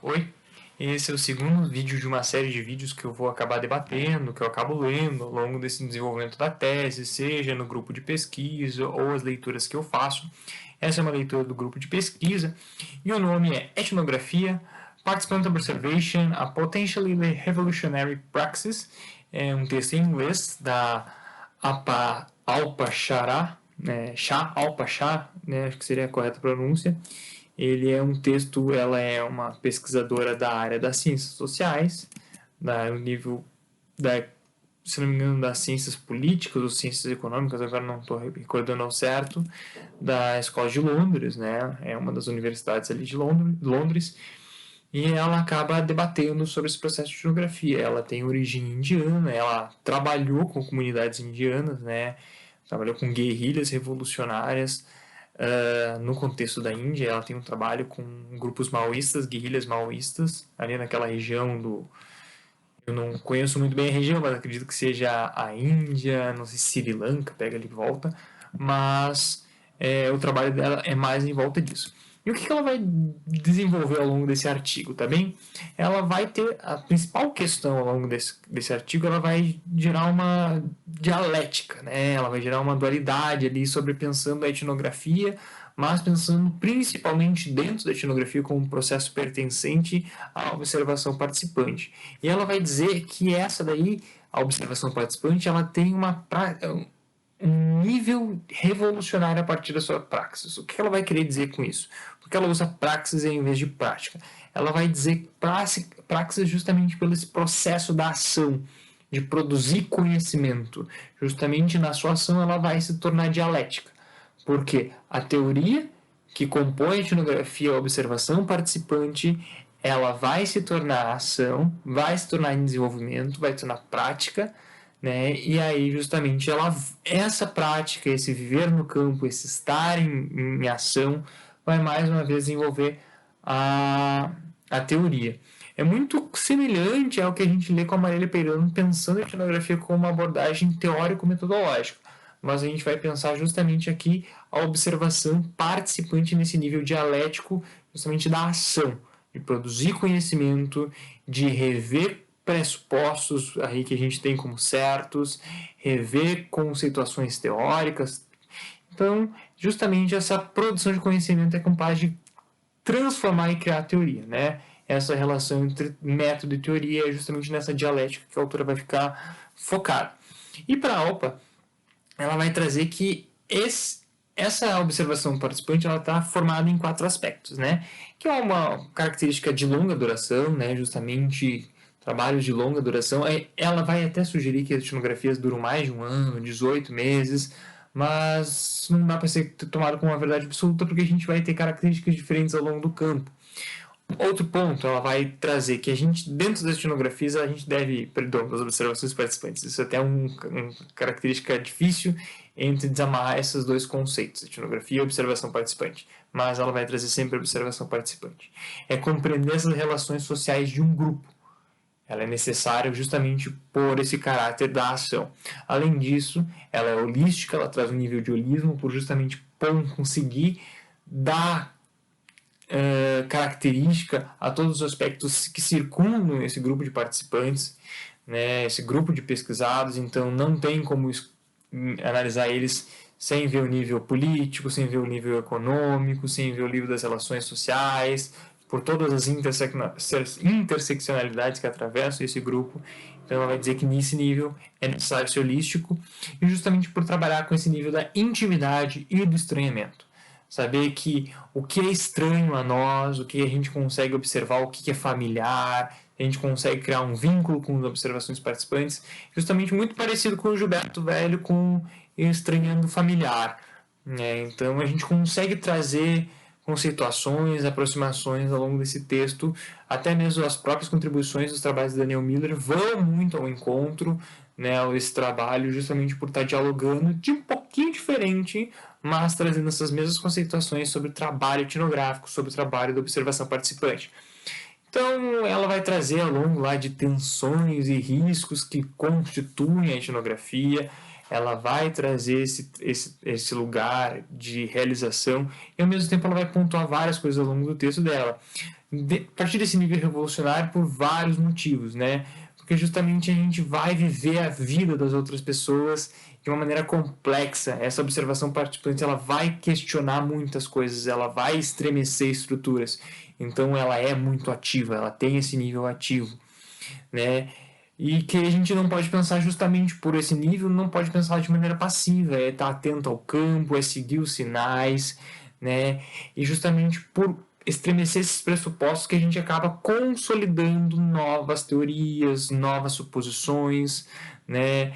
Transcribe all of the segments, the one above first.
Oi, esse é o segundo vídeo de uma série de vídeos que eu vou acabar debatendo, que eu acabo lendo ao longo desse desenvolvimento da tese, seja no grupo de pesquisa ou as leituras que eu faço. Essa é uma leitura do grupo de pesquisa e o nome é Etnografia, Participant Observation, a Potentially Revolutionary Praxis. É um texto em inglês da Alpa Shah Alpa-Shah, né, acho que seria a correta pronúncia. Ele é um texto, ela é uma pesquisadora da área das ciências sociais, no nível da, se não me engano, das ciências políticas ou ciências econômicas, agora não estou recordando ao certo, da Escola de Londres, né? É uma das universidades ali de Londres, e ela acaba debatendo sobre esse processo de etnografia. Ela tem origem indiana, ela trabalhou com comunidades indianas, né? Trabalhou com guerrilhas revolucionárias no contexto da Índia. Ela tem um trabalho com grupos maoístas, guerrilhas maoístas, ali naquela região do. Eu não conheço muito bem a região, mas acredito que seja a Índia, não sei se Sri Lanka, pega ali de volta, mas o trabalho dela é mais em volta disso. E o que ela vai desenvolver ao longo desse artigo, tá bem? Ela vai ter a principal questão ao longo desse artigo, ela vai gerar uma dialética, né? Ela vai gerar uma dualidade ali sobre pensando a etnografia, mas pensando principalmente dentro da etnografia como um processo pertencente à observação participante. E ela vai dizer que essa daí, a observação participante, ela tem um nível revolucionário a partir da sua praxis. O que ela vai querer dizer com isso? Porque ela usa praxis em vez de prática. Ela vai dizer praxis justamente pelo esse processo da ação, de produzir conhecimento. Justamente na sua ação ela vai se tornar dialética. Porque a teoria que compõe a etnografia, a observação participante, ela vai se tornar ação, vai se tornar em desenvolvimento, vai se tornar prática, né? E aí justamente essa prática, esse viver no campo, esse estar em ação, vai mais uma vez desenvolver a teoria. É muito semelhante ao que a gente lê com a Marília Peirano, pensando a etnografia como uma abordagem teórico-metodológica, mas a gente vai pensar justamente aqui a observação participante nesse nível dialético, justamente da ação, de produzir conhecimento, de rever pressupostos aí que a gente tem como certos, rever conceituações teóricas. Então, justamente essa produção de conhecimento é capaz de transformar e criar a teoria, né? Essa relação entre método e teoria é justamente nessa dialética que a autora vai ficar focada. E para a OPA, ela vai trazer que essa observação participante está formada em 4 aspectos, né? Que é uma característica de longa duração, né? Justamente trabalhos de longa duração. Ela vai até sugerir que as etnografias duram mais de um ano, 18 meses, mas não dá para ser tomado como uma verdade absoluta porque a gente vai ter características diferentes ao longo do campo. Outro ponto, ela vai trazer que a gente, dentro das etnografias, a gente deve, perdão, das observações participantes, isso é até uma característica difícil entre desamarrar esses dois conceitos, etnografia e observação participante, mas ela vai trazer sempre a observação participante. É compreender essas relações sociais de um grupo. Ela é necessária justamente por esse caráter da ação. Além disso, ela é holística, ela traz um nível de holismo por justamente conseguir dar característica a todos os aspectos que circundam esse grupo de participantes, né, esse grupo de pesquisados, então não tem como analisar eles sem ver o nível político, sem ver o nível econômico, sem ver o nível das relações sociais, por todas as interseccionalidades que atravessam esse grupo. Então ela vai dizer que nesse nível é necessário ser holístico, e justamente por trabalhar com esse nível da intimidade e do estranhamento. Saber que o que é estranho a nós, o que a gente consegue observar, o que é familiar, a gente consegue criar um vínculo com as observações participantes, justamente muito parecido com o Gilberto Velho com Estranhando Familiar. Né? Então a gente consegue trazer conceituações, aproximações ao longo desse texto, até mesmo as próprias contribuições dos trabalhos de Daniel Miller vão muito ao encontro, né, esse trabalho, justamente por estar dialogando de um pouquinho diferente, mas trazendo essas mesmas conceituações sobre o trabalho etnográfico, sobre o trabalho da observação participante. Então, ela vai trazer ao longo lá de tensões e riscos que constituem a etnografia. ela vai trazer esse lugar de realização e, ao mesmo tempo, ela vai pontuar várias coisas ao longo do texto dela. A partir desse nível revolucionário por vários motivos, né? Porque justamente a gente vai viver a vida das outras pessoas de uma maneira complexa. Essa observação participante, ela vai questionar muitas coisas, ela vai estremecer estruturas. Então ela é muito ativa, ela tem esse nível ativo, né? E que a gente não pode pensar justamente por esse nível, não pode pensar de maneira passiva, é estar atento ao campo, é seguir os sinais, né? E justamente por estremecer esses pressupostos que a gente acaba consolidando novas teorias, novas suposições, né?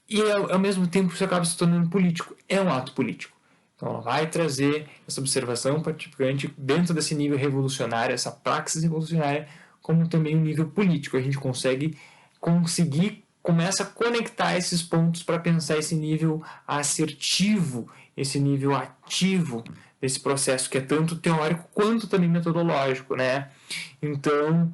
E ao mesmo tempo isso acaba se tornando político, é um ato político. Então ela vai trazer essa observação participante dentro desse nível revolucionário, essa praxis revolucionária, como também um nível político. A gente começa a conectar esses pontos para pensar esse nível assertivo, esse nível ativo desse processo que é tanto teórico quanto também metodológico, né? Então,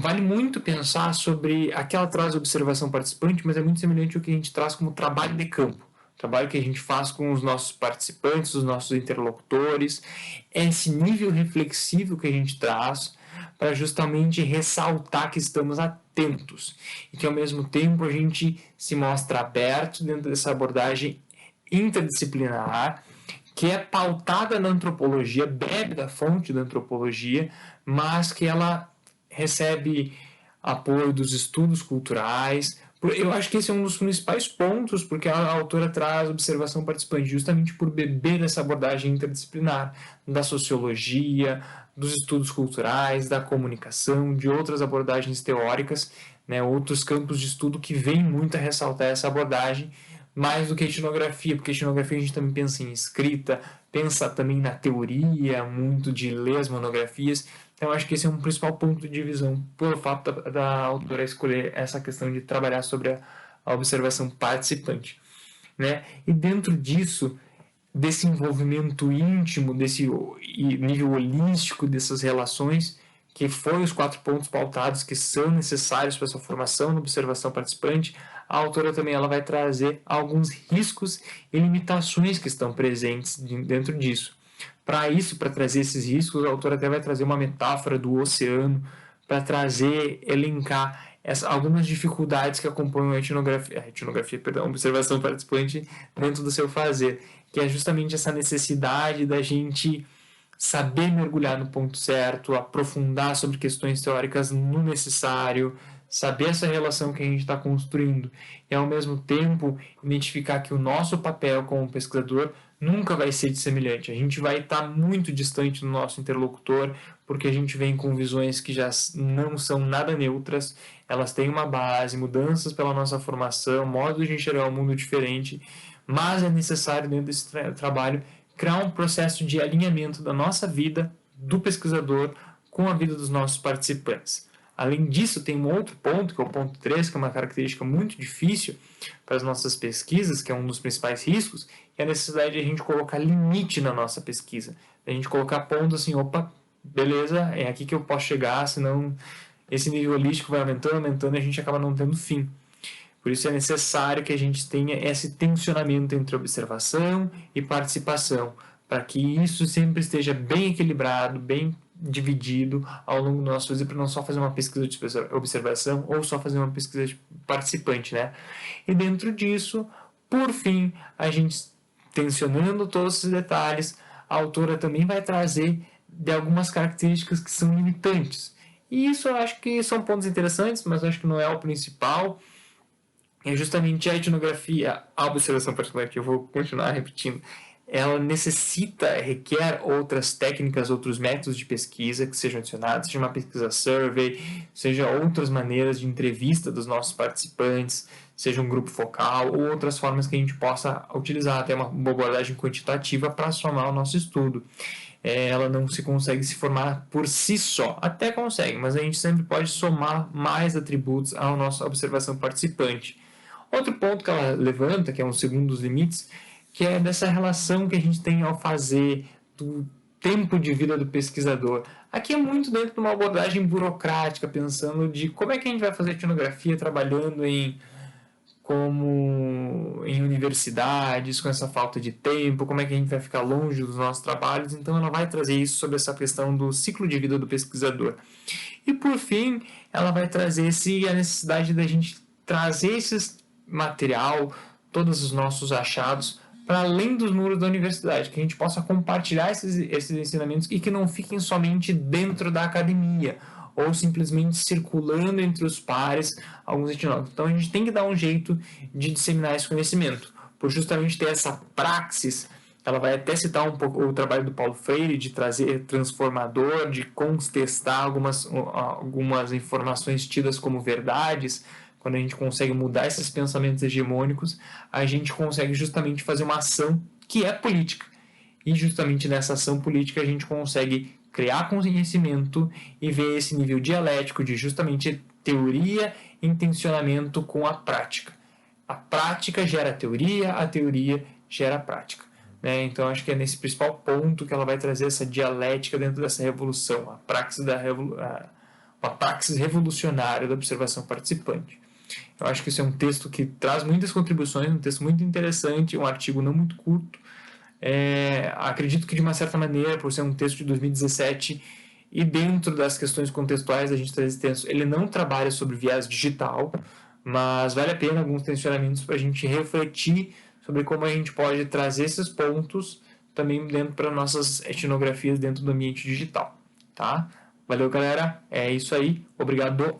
vale muito pensar sobre aquela traz observação participante, mas é muito semelhante ao que a gente traz como trabalho de campo. O trabalho que a gente faz com os nossos participantes, os nossos interlocutores, é esse nível reflexivo que a gente traz para justamente ressaltar que estamos atentos e que ao mesmo tempo a gente se mostra aberto dentro dessa abordagem interdisciplinar que é pautada na antropologia, bebe da fonte da antropologia, mas que ela recebe apoio dos estudos culturais. Eu acho que esse é um dos principais pontos, porque a autora traz observação participante, justamente por beber dessa abordagem interdisciplinar, da sociologia, dos estudos culturais, da comunicação, de outras abordagens teóricas, né, outros campos de estudo que vêm muito a ressaltar essa abordagem, mais do que a etnografia, porque a etnografia a gente também pensa em escrita, pensa também na teoria, muito de ler as monografias. Então, eu acho que esse é um principal ponto de divisão, pelo fato da autora escolher essa questão de trabalhar sobre a observação participante, né? E dentro disso, desse envolvimento íntimo, desse nível holístico dessas relações, que foi os 4 pontos pautados que são necessários para essa formação na observação participante, a autora também ela vai trazer alguns riscos e limitações que estão presentes dentro disso. Para isso, para trazer esses riscos, a autora até vai trazer uma metáfora do oceano, para trazer, elencar algumas dificuldades que acompanham a observação participante dentro do seu fazer, que é justamente essa necessidade da gente saber mergulhar no ponto certo, aprofundar sobre questões teóricas no necessário, saber essa relação que a gente está construindo e, ao mesmo tempo, identificar que o nosso papel como pesquisador nunca vai ser semelhante. A gente vai estar muito distante do nosso interlocutor, porque a gente vem com visões que já não são nada neutras, elas têm uma base, mudanças pela nossa formação, modo de enxergar o mundo diferente, mas é necessário, dentro desse trabalho, criar um processo de alinhamento da nossa vida, do pesquisador, com a vida dos nossos participantes. Além disso, tem um outro ponto, que é o ponto 3, que é uma característica muito difícil para as nossas pesquisas, que é um dos principais riscos, que é a necessidade de a gente colocar limite na nossa pesquisa. A gente colocar pontos assim, opa, beleza, é aqui que eu posso chegar, senão esse nível holístico vai aumentando e a gente acaba não tendo fim. Por isso é necessário que a gente tenha esse tensionamento entre observação e participação, para que isso sempre esteja bem equilibrado, bem dividido ao longo do nosso fazer, para não só fazer uma pesquisa de observação ou só fazer uma pesquisa de participante, né? E dentro disso, por fim, a gente tensionando todos esses detalhes, a autora também vai trazer de algumas características que são limitantes. E isso eu acho que são pontos interessantes, mas eu acho que não é o principal. É justamente a etnografia, a observação particular, que eu vou continuar repetindo, ela requer outras técnicas, outros métodos de pesquisa que sejam adicionados, seja uma pesquisa survey, seja outras maneiras de entrevista dos nossos participantes, seja um grupo focal ou outras formas que a gente possa utilizar, até uma abordagem quantitativa para somar o nosso estudo. Ela não se consegue se formar por si só, até consegue, mas a gente sempre pode somar mais atributos à nossa observação participante. Outro ponto que ela levanta, que é um segundo dos limites, que é dessa relação que a gente tem ao fazer, do tempo de vida do pesquisador. Aqui é muito dentro de uma abordagem burocrática, pensando de como é que a gente vai fazer etnografia trabalhando como em universidades, com essa falta de tempo, como é que a gente vai ficar longe dos nossos trabalhos. Então, ela vai trazer isso sobre essa questão do ciclo de vida do pesquisador. E, por fim, ela vai trazer a necessidade da gente trazer esse material, todos os nossos achados, para além dos muros da universidade, que a gente possa compartilhar esses ensinamentos e que não fiquem somente dentro da academia, ou simplesmente circulando entre os pares alguns etnólogos. Então a gente tem que dar um jeito de disseminar esse conhecimento, por justamente ter essa praxis. Ela vai até citar um pouco o trabalho do Paulo Freire de trazer transformador, de contestar algumas informações tidas como verdades. Quando a gente consegue mudar esses pensamentos hegemônicos, a gente consegue justamente fazer uma ação que é política. E justamente nessa ação política a gente consegue criar conhecimento e ver esse nível dialético de justamente teoria e intencionamento com a prática. A prática gera a teoria gera a prática. Né? Então acho que é nesse principal ponto que ela vai trazer essa dialética dentro dessa revolução, a praxis revolucionária da observação participante. Eu acho que esse é um texto que traz muitas contribuições, um texto muito interessante, um artigo não muito curto. Acredito que de uma certa maneira, por ser um texto de 2017 e dentro das questões contextuais a gente traz esse texto, ele não trabalha sobre viés digital, mas vale a pena alguns tensionamentos para a gente refletir sobre como a gente pode trazer esses pontos também dentro para nossas etnografias dentro do ambiente digital, tá? Valeu, galera. É isso aí. Obrigado.